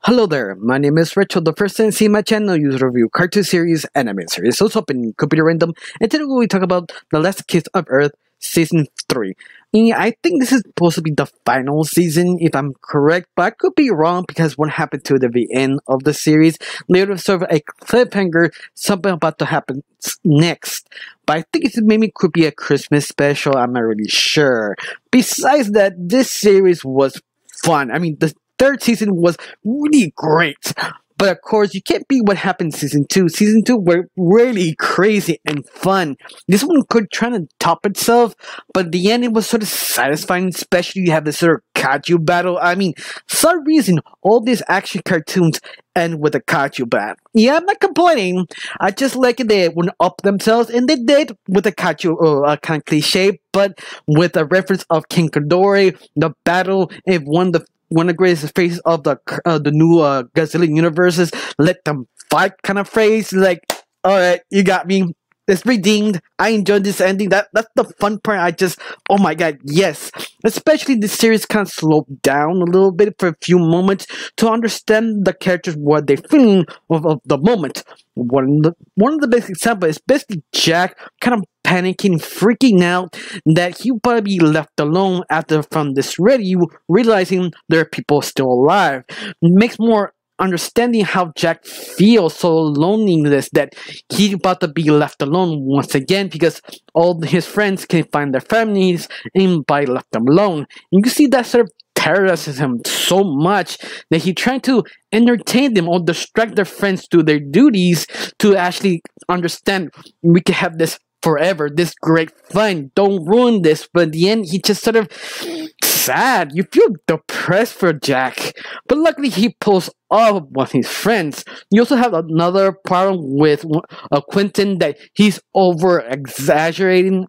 Hello there, my name is Rachel, the first time see my channel, use review cartoon series, anime series, also open computer random, and today we talk about The Last Kiss of Earth Season 3. And I think this is supposed to be the final season, if I'm correct, but I could be wrong because what happened to the end of the series later serve a cliffhanger, something about to happen next. But I think it maybe could be a Christmas special, I'm not really sure. Besides that, this series was fun. I mean, the third season was really great. But of course, you can't beat what happened in Season 2. Season 2 were really crazy and fun. This one could try to top itself, but at the end it was sort of satisfying, especially you have this sort of kaiju battle. I mean, for some reason, all these action cartoons end with a kaiju battle. Yeah, I'm not complaining. I just like it they went up themselves, and they did with a kaiju, kind of cliche, but with a reference of King Ghidorah, the battle, and one of the greatest phases of the new Godzilla universes. Let them fight kind of phrase. Like, alright, you got me. It's redeemed. I enjoyed this ending. That's the fun part. Oh my god, yes. Especially the series kind of slowed down a little bit for a few moments to understand the characters, what they're feeling of the moment. One of the best examples is basically Jack kind of panicking, freaking out that he'll probably be left alone after from this radio, realizing there are people still alive. It makes more understanding how Jack feels so loneliness that he's about to be left alone once again because all his friends can find their families and by left them alone. And you can see that sort of terrorizes him so much that he tried to entertain them or distract their friends to their duties to actually understand we can have this forever, this great fun, don't ruin this. But in the end, he just sort of sad. You feel depressed for Jack, but luckily he pulls off with his friends. You also have another problem with Quentin, that he's over exaggerating,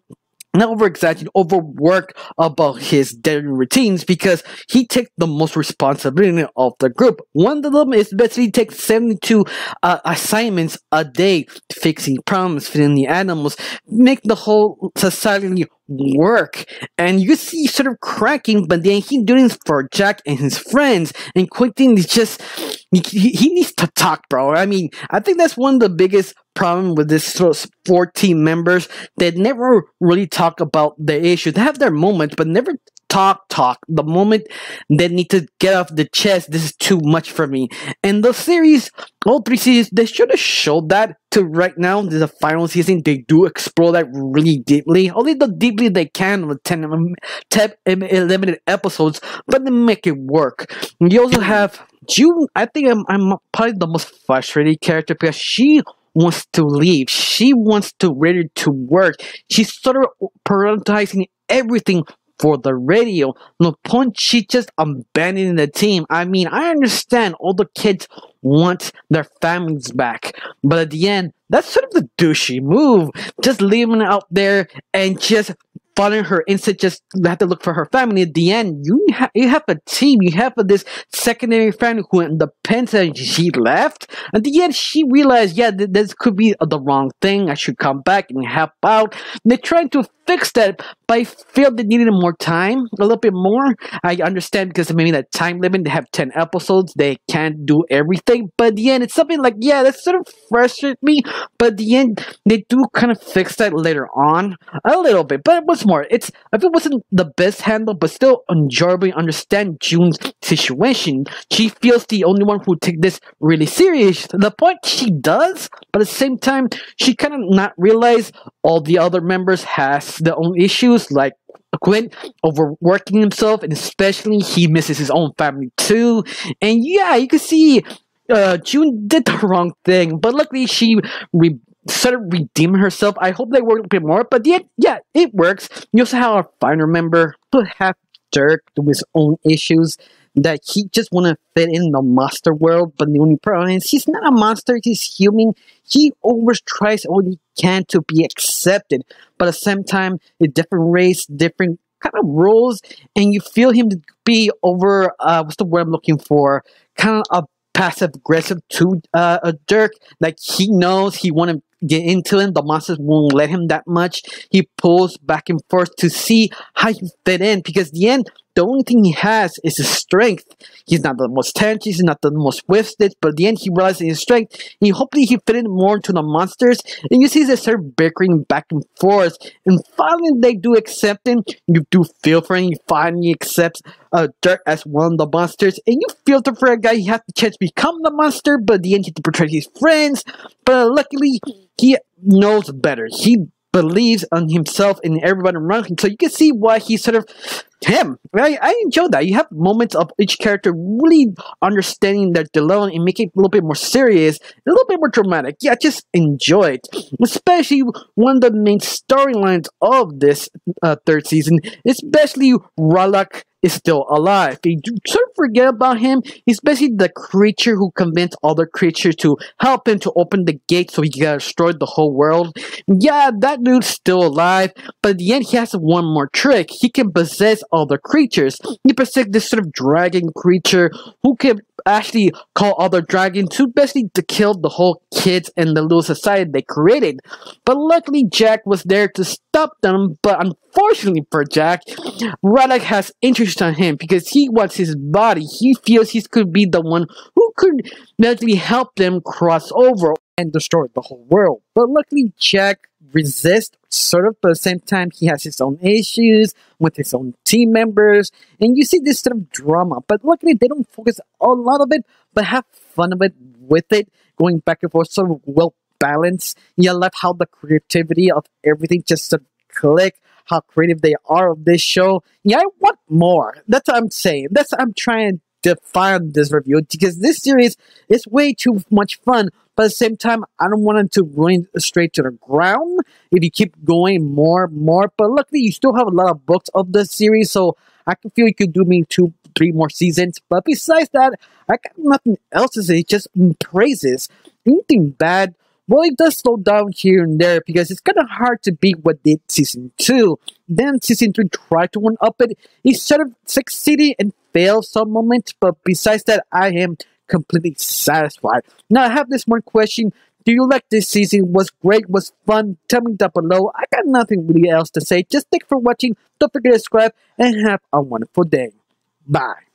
not over exaggerating, overwork about his daily routines because he takes the most responsibility of the group. One of them is basically take 72 assignments a day, fixing problems, feeding the animals, make the whole society work. And you see sort of cracking, but then he's doing this for Jack and his friends, and Quentin is just he needs to talk, bro. I mean, I think that's one of the biggest problem with this sort of 14 members that never really talk about the issue. They have their moments, but never talk. The moment they need to get off the chest, this is too much for me. And the series, all three seasons, they should have showed that to right now. The final season, they do explore that really deeply. Only the deeply they can with 10 limited episodes, but they make it work. You also have June. I think I'm probably the most frustrated character because she wants to leave. She wants to ready to work. She's sort of prioritizing everything for the radio. No point she just abandoning the team. I mean, I understand all the kids want their families back, but at the end, that's sort of the douchey move. Just leaving it out there and just following her instinct, just have to look for her family. At the end, you have a team. You have this secondary family who depends on she left. At the end, she realized, yeah, this could be the wrong thing. I should come back and help out. They're trying to fix that, but I feel they needed more time, a little bit more. I understand because maybe that time limit, they have 10 episodes, they can't do everything, but at the end, it's something like, yeah, that sort of frustrated me, but at the end, they do kind of fix that later on, a little bit, but what's more, if it wasn't the best handle, but still enjoyably understand June's situation. She feels the only one who take this really serious, to the point she does, but at the same time, she kind of not realize all the other members has their own issues, like Quinn overworking himself, and especially he misses his own family too. And yeah, you can see June did the wrong thing, but luckily she sort of redeemed herself. I hope they work a bit more, but yeah, it works. You also have a final member who have Dirk with his own issues, that he just want to fit in the monster world, but the only problem is he's not a monster, he's human. He always tries all he can to be accepted, but at the same time, a different race, different kind of rules, and you feel him to be over, what's the word I'm looking for, kind of a passive aggressive to Dirk. Like, he knows he want to get into him, the monsters won't let him that much. He pulls back and forth to see how he fit in, because in the end, the only thing he has is his strength. He's not the most talented, he's not the most swiftest, but at the end he realizes his strength, and hopefully he fit in more into the monsters, and you see they start bickering back and forth, and finally they do accept him. You do feel for him, he finally accepts Dirk as one of the monsters, and you feel for a guy he has the chance to become the monster, but at the end he had to betray his friends, but luckily he knows better. He believes on himself and everybody around him, so you can see why he's sort of him. Right? I enjoy that. You have moments of each character really understanding their dilemma and making it a little bit more serious, a little bit more dramatic. Yeah, just enjoy it. Especially one of the main storylines of this third season, especially Ralak is still alive. You sort of forget about him. He's basically the creature who convinced other creatures to help him to open the gate so he can destroy the whole world. Yeah, that dude's still alive, but at the end he has one more trick. He can possess other creatures. He possesses this sort of dragon creature who can actually call other dragons to basically to kill the whole kids and the little society they created. But luckily Jack was there to stop them, but unfortunately for Jack, Ralak has interest on him because he wants his body. He feels he could be the one who could basically help them cross over and destroy the whole world. But luckily Jack resists, sort of, but at the same time he has his own issues with his own team members, and you see this sort of drama, but luckily they don't focus a lot of it, but have fun of it with it, going back and forth, sort of well balanced. You love how the creativity of everything just sort of click, how creative they are of this show. Yeah, I want more. That's what I'm saying. That's what I'm trying to define this review, because this series is way too much fun, but at the same time I don't want it to run straight to the ground if you keep going more. But luckily you still have a lot of books of the series, so I can feel you could do me 2-3 more seasons. But besides that, I got nothing else to say, just praises. Anything bad, well, it does slow down here and there because it's kind of hard to beat what did season 2. Then season 3 tried to one-up it. It sort of succeeded and failed some moments, but besides that, I am completely satisfied. Now, I have this one question. Do you like this season? Was great? Was fun? Tell me down below. I got nothing really else to say. Just thanks for watching. Don't forget to subscribe and have a wonderful day. Bye.